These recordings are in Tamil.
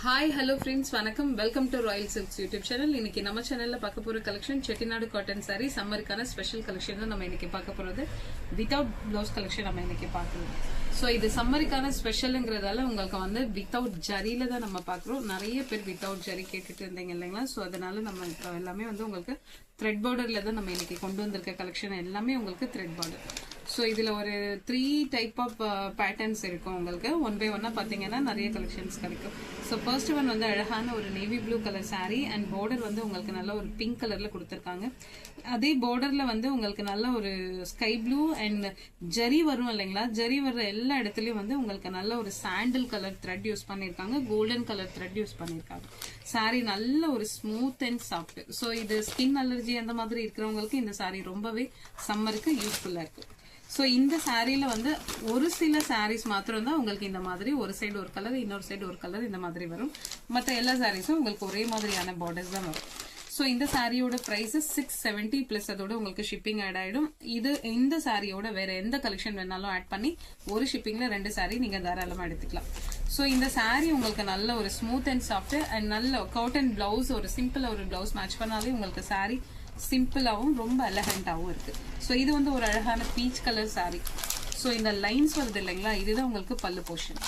Hi, hello friends, வணக்கம். Welcome to Royal Silks YouTube channel. இன்னைக்கு நம்ம சேனல்ல பார்க்க போற கலெக்ஷன் செட்டிநாடு காட்டன் saree சம்மருக்கான ஸ்பெஷல் கலெக்ஷன் தான் நம்ம இன்னைக்கு பார்க்க போறது. வித்அவுட் ப்ளவுஸ் கலெக்ஷன் நம்ம இன்னைக்கு பார்க்கலாம். சோ இது சம்மருக்கான ஸ்பெஷல்ங்கிறதால உங்களுக்கு வந்து வித்அவுட் ஜரியில தான் நம்ம பார்க்கறோம். நிறைய பேர் வித்அவுட் ஜரி கேட்டுட்டு இருந்தீங்க இல்லைங்களா? சோ அதனால நம்ம எல்லாமே வந்து உங்களுக்கு த்ரெட் பார்டர்ல தான் நம்ம இன்னைக்கு கொண்டு வந்திருக்க கலெக்ஷன் எல்லாமே உங்களுக்கு த்ரெட் பார்டர். ஸோ இதில் ஒரு 3 டைப் ஆஃப் பேட்டர்ன்ஸ் இருக்கும் உங்களுக்கு. ஒன் பை ஒன்னாக பார்த்தீங்கன்னா நிறைய கலெக்ஷன்ஸ் கிடைக்கும். ஸோ ஃபர்ஸ்ட் ஒன் வந்து அழகான ஒரு navy blue colour sari and border வந்து உங்களுக்கு நல்ல ஒரு பிங்க் கலரில் கொடுத்துருக்காங்க. அதே பார்டரில் வந்து உங்களுக்கு நல்ல ஒரு ஸ்கை ப்ளூ அண்ட் ஜரி வரும் இல்லைங்களா? ஜரி வர்ற எல்லா இடத்துலையும் வந்து உங்களுக்கு நல்ல ஒரு சாண்டில் கலர் த்ரெட் யூஸ் பண்ணியிருக்காங்க, கோல்டன் கலர் த்ரெட் யூஸ் பண்ணியிருக்காங்க. சாரீ நல்ல ஒரு ஸ்மூத் அண்ட் சாஃப்ட். ஸோ இது ஸ்கின் அலர்ஜி அந்த மாதிரி இருக்கிறவங்களுக்கு இந்த சாரீ ரொம்பவே சம்மருக்கு யூஸ்ஃபுல்லாக இருக்கு. ஸோ இந்த சாரீல வந்து ஒரு சில சாரீஸ் மாத்திரம் தான் உங்களுக்கு இந்த மாதிரி ஒரு சைடு ஒரு கலர் இன்னொரு சைடு ஒரு கலர் இந்த மாதிரி வரும். மற்ற எல்லா சாரீஸும் உங்களுக்கு ஒரே மாதிரியான பார்டர்ஸ் தான் வரும். ஸோ இந்த சாரியோட பிரைஸ் 670 பிளஸ் அதோட உங்களுக்கு ஷிப்பிங் ஆட் ஆயிடும். இந்த சாரியோட வேற எந்த கலெக்ஷன் வேணாலும் ஆட் பண்ணி ஒரு ஷிப்பிங்ல 2 சாரி நீங்க தாராளமா எடுத்துக்கலாம். ஸோ இந்த சாரி உங்களுக்கு நல்ல ஒரு ஸ்மூத் அண்ட் சாஃப்ட் அண்ட் நல்ல காட்டன் பிளவுஸ், ஒரு சிம்பிளா ஒரு பிளவுஸ் மேட்ச் பண்ணாலே உங்களுக்கு சாரி சிம்பிளாவும் ரொம்ப எலகண்டாவும் இருக்கு. ஸோ இது வந்து ஒரு அழகான பீச் கலர் சாரி. ஸோ இந்த லைன்ஸ் வருது இல்லைங்களா, இதுதான் உங்களுக்கு பல்லு போர்ஷன்.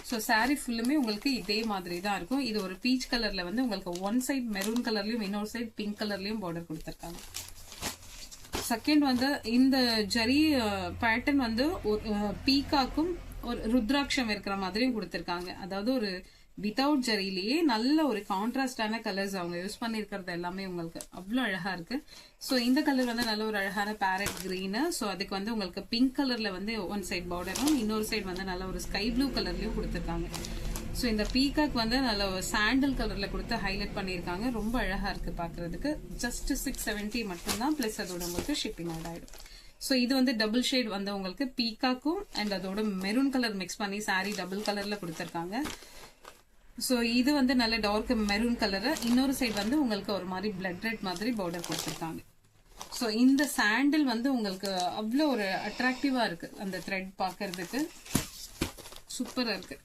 ஸோ சாரி ஃபுல்லுமே உங்களுக்கு இதே மாதிரி தான் இருக்கும். இது ஒரு பீச் கலர்ல வந்து உங்களுக்கு ஒன் சைட் மெரூன் கலர்லயும் இன்னொரு சைட் பிங்க் கலர்லயும் பார்டர் கொடுத்துருக்காங்க. செகண்ட் வந்து இந்த ஜரி பேட்டர்ன் வந்து பீகாக்கும் ஒரு ருத்ராட்சம் இருக்கிற மாதிரியும் கொடுத்துருக்காங்க. அதாவது ஒரு வித்தவுட் ஜரியிலேயே நல்ல ஒரு கான்ட்ராஸ்டான கலர்ஸ் அவங்க யூஸ் பண்ணிருக்கிறது எல்லாமே உங்களுக்கு அவ்வளோ அழகா இருக்கு. ஸோ இந்த கலர் வந்து நல்ல ஒரு அழகான பேரட் கிரீனு. ஸோ அதுக்கு வந்து உங்களுக்கு பிங்க் கலர்ல வந்து ஒன் சைட் பார்டரும் இன்னொரு சைடு வந்து நல்ல ஒரு ஸ்கை ப்ளூ கலர்லயும் கொடுத்துருக்காங்க. ஸோ இந்த பீகாக் வந்து நல்ல ஒரு சாண்டல் கலர்ல கொடுத்து ஹைலைட் பண்ணியிருக்காங்க. ரொம்ப அழகா இருக்கு பாக்குறதுக்கு. ஜஸ்ட் 670 மட்டும்தான், பிளஸ் அதோட உங்களுக்கு ஷிப்பிங் ஆட் ஆயிடும். ஸோ இது வந்து டபுள் ஷேட் வந்து உங்களுக்கு பீகாக்கும் அண்ட் அதோட மெரூன் கலர் மிக்ஸ் பண்ணி சாரி டபுள் கலர்ல கொடுத்துருக்காங்க. ஸோ இது வந்து நல்ல டார்க் மெரூன் கலரு, இன்னொரு சைடு வந்து உங்களுக்கு ஒரு மாதிரி பிளட் ரெட் மாதிரி பார்டர் கொடுத்துருக்காங்க. ஸோ இந்த சாண்டில் வந்து உங்களுக்கு அவ்வளோ ஒரு அட்ராக்டிவா இருக்கு. அந்த த்ரெட் பார்க்கறதுக்கு சூப்பரா இருக்கு.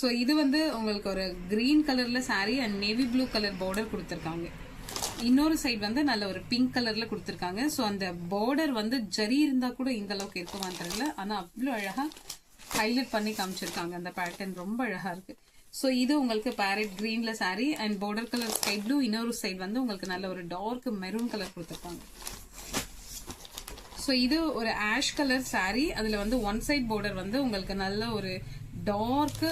ஸோ இது வந்து உங்களுக்கு ஒரு கிரீன் கலர்ல sorry and navy blue colour border கொடுத்துருக்காங்க. இன்னொரு சைடு வந்து நல்ல ஒரு பிங்க் கலர்ல கொடுத்துருக்காங்க. ஸோ அந்த பார்டர் வந்து ஜரி இருந்தா கூட இந்த அளவுக்கு இருக்குமான்னு தெரியல, ஆனா அவ்வளோ அழகா ஹைலைட் பண்ணி காமிச்சிருக்காங்க. அந்த பேட்டர்ன் ரொம்ப அழகா இருக்கு. ஸோ இது உங்களுக்கு பேரட் கிரீன்ல sari and border colour sky blue, இன்னொரு சைடு வந்து உங்களுக்கு நல்ல ஒரு டார்க் மெரூன் கலர் கொடுத்துருப்பாங்க. ஸோ இது ஒரு ஆஷ் கலர் சாரி. அதுல வந்து ஒன் சைட் பார்டர் வந்து உங்களுக்கு நல்ல ஒரு டார்க்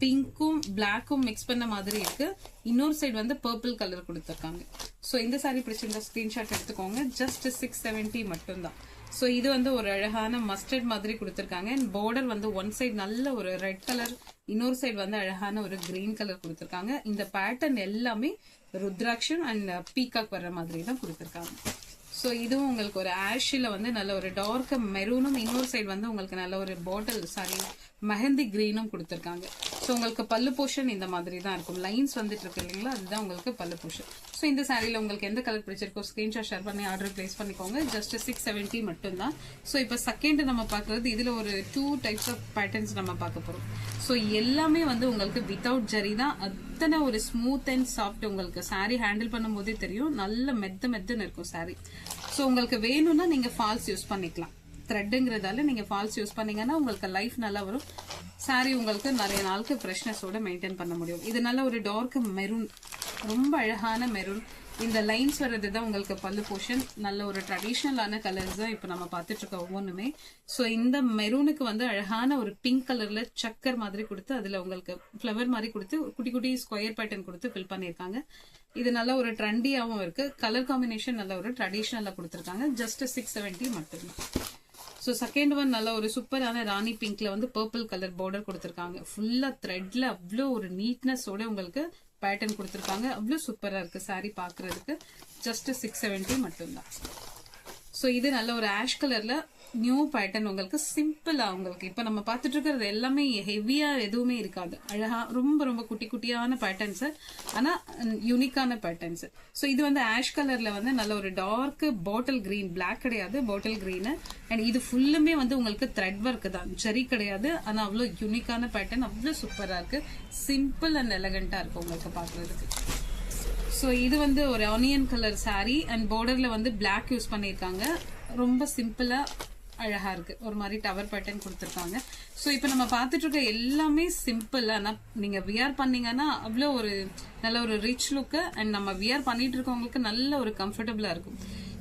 பிங்க்கும் பிளாக்கும் மிக்ஸ் பண்ண மாதிரி இருக்கு. இன்னொரு சைடு வந்து பர்பிள் கலர் கொடுத்துருக்காங்க. ஸோ இந்த சாரி பிடிச்சிருந்தா ஸ்கிரீன்ஷாட் எடுத்துக்கோங்க. ஜஸ்ட் 670 மட்டும்தான். ஸோ இது வந்து ஒரு அழகான மஸ்டர்ட் மாதிரி கொடுத்துருக்காங்க. அண்ட் பார்டர் வந்து ஒன் சைடு நல்ல ஒரு ரெட் கலர், இன்னொரு சைடு வந்து அழகான ஒரு கிரீன் கலர் கொடுத்துருக்காங்க. இந்த பேட்டர்ன் எல்லாமே ருத்ராட்சம் அண்ட் பீகாக் வர்ற மாதிரி தான் கொடுத்துருக்காங்க. ஸோ இதுவும் உங்களுக்கு ஒரு ஆஷில் வந்து நல்ல ஒரு டார்க் மெரூனும் இன்னொரு சைடு வந்து உங்களுக்கு நல்ல ஒரு பாட்டில் சாரி மெஹந்தி கிரீனும் கொடுத்துருக்காங்க. ஸோ உங்களுக்கு பல்லு போர்ஷன் இந்த மாதிரி தான் இருக்கும். லைன்ஸ் வந்துட்டு இருக்கு இல்லைங்களா, அதுதான் உங்களுக்கு பல்லு போர்ஷன். ஸோ இந்த சாரியில் உங்களுக்கு எந்த கலர் பிடிச்சிருக்கோ ஸ்கிரீன்ஷாட் ஷேர் பண்ணி ஆர்டர் பிளேஸ் பண்ணிக்கோங்க. ஜஸ்ட் 670 மட்டும்தான். ஸோ இப்போ செகண்ட் நம்ம பார்க்கறது இதில் ஒரு 2 டைப்ஸ் ஆஃப் பேட்டர்ன்ஸ் நம்ம பார்க்க போகிறோம். ஸோ எல்லாமே வந்து உங்களுக்கு வித்தவுட் ஜரி தான். அத்தனை ஒரு ஸ்மூத் அண்ட் சாஃப்ட். உங்களுக்கு சாரி ஹேண்டில் பண்ணும் போதே தெரியும், நல்ல மெத்துன்னு இருக்கும் சாரி. ஸோ உங்களுக்கு வேணும்னா நீங்க ஃபால்ஸ் யூஸ் பண்ணிக்கலாம். த்ரெட்டுங்கிறதால நீங்க ஃபால்ஸ் யூஸ் பண்ணீங்கன்னா உங்களுக்கு லைஃப் நல்லா வரும். சாரி உங்களுக்கு நிறைய நாளுக்கு ஃப்ரெஷ்னஸோட மெயின்டைன் பண்ண முடியும். இது நல்ல ஒரு டார்க் மெரூன், ரொம்ப அழகான மெரூன். இந்த லைன்ஸ் வர்றது தான் உங்களுக்கு பல்லு போர்ஷன். நல்ல ஒரு ட்ரெடிஷ்னலான கலர்ஸ் தான் இப்போ நம்ம பார்த்துட்டு இருக்க ஒவ்வொன்றுமே. ஸோ இந்த மெரூனுக்கு வந்து அழகான ஒரு பிங்க் கலர்ல சக்கர் மாதிரி கொடுத்து அதுல உங்களுக்கு ஃபிளவர் மாதிரி கொடுத்து குட்டி குட்டி ஸ்கொயர் பேட்டர்ன் கொடுத்து ஃபில் பண்ணியிருக்காங்க. இது நல்ல ஒரு ட்ரெண்டியாவும் இருக்கு. கலர் காம்பினேஷன் நல்ல ஒரு ட்ரெடிஷ்னலா கொடுத்துருக்காங்க. ஜஸ்ட் 670 மட்டும்தான். ஸோ செகண்ட் ஒன் நல்ல ஒரு சூப்பரான ராணி பிங்க்ல வந்து பர்பிள் கலர் பார்டர் கொடுத்துருக்காங்க. ஃபுல்லா த்ரெட்ல அவ்வளோ ஒரு நீட்னஸோட உங்களுக்கு பேட்டர்ன் கொடுத்துருக்காங்க. அவ்வளோ சூப்பரா இருக்கு சாரி பாக்குறதுக்கு. ஜஸ்ட் 670 மட்டும்தான். ஸோ இது நல்ல ஒரு ஆஷ் கலர்ல நியூ பேட்டர்ன் உங்களுக்கு சிம்பிளா உங்களுக்கு இப்ப நம்ம பார்த்துட்டு இருக்கிறது எல்லாமே ஹெவியா எதுவுமே இருக்காது. அழகா ரொம்ப ரொம்ப குட்டி குட்டியான பேட்டர்ன்ஸ், ஆனா யூனிக்கான பேட்டர்ன்ஸ். ஸோ இது வந்து ஆஷ் கலர்ல வந்து நல்ல ஒரு டார்க் பாட்டில் கிரீன், பிளாக் கிடையாது, பாட்டில் கிரீன். அண்ட் இது ஃபுல்லுமே வந்து உங்களுக்கு த்ரெட் ஒர்க் தான், ஜரி கிடையாது. ஆனா அவ்வளோ யூனிக்கான பேட்டர்ன், அவ்வளோ சூப்பரா இருக்கு. சிம்பிள் அண்ட் எலகண்டா இருக்கு உங்களுக்கு பாக்குறதுக்கு. ஸோ இது வந்து ஒரு ஆனியன் கலர் சாரீ அண்ட் பார்டர்ல வந்து பிளாக் யூஸ் பண்ணியிருக்காங்க. ரொம்ப சிம்பிளா அழகா இருக்கு. ஒரு மாதிரி டவர் பேட்டர்ன் கொடுத்துருக்காங்க. ஸோ இப்போ நம்ம பார்த்துட்டு இருக்க எல்லாமே சிம்பிள். ஆனால் நீங்க வியர் பண்ணீங்கன்னா அவ்வளோ ஒரு நல்ல ஒரு ரிச் லுக்கு அண்ட் நம்ம வியர் பண்ணிட்டு இருக்கவங்களுக்கு நல்ல ஒரு கம்ஃபர்டபுளா இருக்கும்.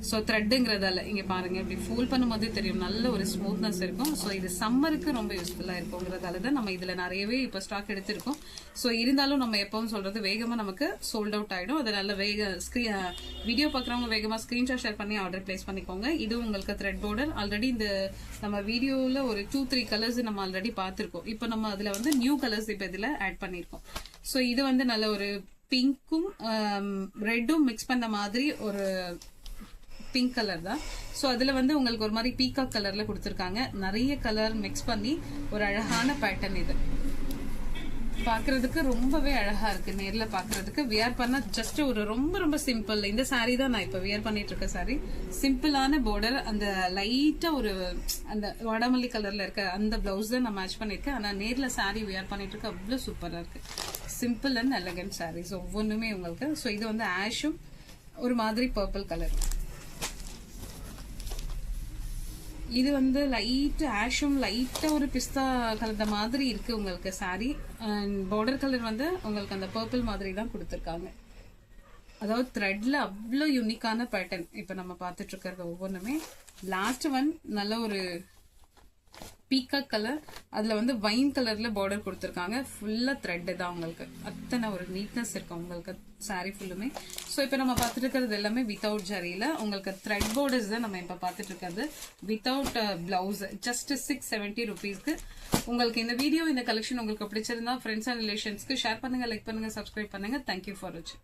ஸோ த்ரெட்டுங்கிறதால இங்க பாருங்க, இப்படி ஃபோல்ட் பண்ணும்போது தெரியும் நல்ல ஒரு ஸ்மூத்னஸ் இருக்கும். ஸோ இது சம்மருக்கு ரொம்ப யூஸ்ஃபுல்லா இருக்குங்கிறதால தான் நம்ம இதுல நிறையவே இப்போ ஸ்டாக் எடுத்திருக்கோம். ஸோ இருந்தாலும் நம்ம எப்பவும் சொல்றது வேகமா நமக்கு சோல்ட் அவுட் ஆயிடும். அதனால வீடியோ பாக்குறவங்க வேகமா ஸ்கிரீன்ஷாட் ஷேர் பண்ணி ஆர்டர் பிளேஸ் பண்ணிக்கோங்க. இது உங்களுக்கு த்ரெட் பார்டர். ஆல்ரெடி இந்த நம்ம வீடியோல ஒரு 2-3 கலர்ஸ் நம்ம ஆல்ரெடி பார்த்திருக்கோம். இப்போ நம்ம அதுல வந்து நியூ கலர்ஸ் இப்போ இதுல ஆட் பண்ணிருக்கோம். ஸோ இது வந்து நல்ல ஒரு பிங்க்கும் ரெட்டும் மிக்ஸ் பண்ண மாதிரி ஒரு பிங்க் கலர் தான். ஸோ அதுல வந்து உங்களுக்கு ஒரு மாதிரி பீகாக் கலர்ல கொடுத்துருக்காங்க. நிறைய கலர் மிக்ஸ் பண்ணி ஒரு அழகான பேட்டர்ன். இது பாக்குறதுக்கு ரொம்பவே அழகா இருக்கு. நேர்ல பாக்குறதுக்கு வியர் பண்ண ஜஸ்ட் ஒரு ரொம்ப ரொம்ப சிம்பிள். இந்த சாரீ தான் நான் இப்ப வியர் பண்ணிட்டு இருக்க சாரீ. சிம்பிளான பார்டர், அந்த லைட்டா ஒரு அந்த வடமல்லி கலர்ல இருக்க அந்த பிளவுஸ் தான் நான் மேட்ச் பண்ணிருக்கேன். ஆனா நேர்ல சாரீ வியர் பண்ணிட்டு இருக்க அவ்வளவு சூப்பரா இருக்கு. சிம்பிள் அண்ட் எலகன்ட் சாரீஸ் ஒவ்வொன்றுமே உங்களுக்கு. ஸோ இது வந்து ஆஷும் ஒரு மாதிரி பர்பிள் கலர். இது வந்து லைட் ஆஷும் லைட்டா ஒரு பிஸ்தா கலந்த மாதிரி இருக்கு உங்களுக்கு சாரி. பார்டர் கலர் வந்து உங்களுக்கு அந்த பர்பிள் மாதிரி தான் கொடுத்துருக்காங்க. அதாவது த்ரெட்ல அவ்வளோ யூனிக்கான பேட்டர்ன் இப்ப நம்ம பார்த்துட்டு இருக்கிறது ஒவ்வொன்றுமே. லாஸ்ட் ஒன் நல்ல ஒரு பீகாக் கலர், அதுல வந்து வைன் கலர்ல பார்டர் கொடுத்துருக்காங்க. ஃபுல்லா த்ரெட் தான் உங்களுக்கு. அத்தனை ஒரு நீட்னஸ் இருக்கு உங்களுக்கு சாரி ஃபுல்லுமே. ஸோ இப்போ நம்ம பார்த்துட்டு இருக்கிறது எல்லாமே வித்தவுட் ஜரியில உங்களுக்கு த்ரெட் பார்டர்ஸ் தான் நம்ம இப்போ பார்த்துட்டு இருக்கிறது. Without blouse just 670 rupeesக்கு. உங்களுக்கு இந்த வீடியோ இந்த கலெக்ஷன் உங்களுக்கு பிடிச்சிருந்தா ஃப்ரெண்ட்ஸ் அண்ட் ரிலேஷன்ஸ்க்கு ஷேர் பண்ணுங்க, லைக் பண்ணுங்க, சப்ஸ்கிரைப் பண்ணுங்க. தேங்க்யூ ஃபார் வாட்சிங்.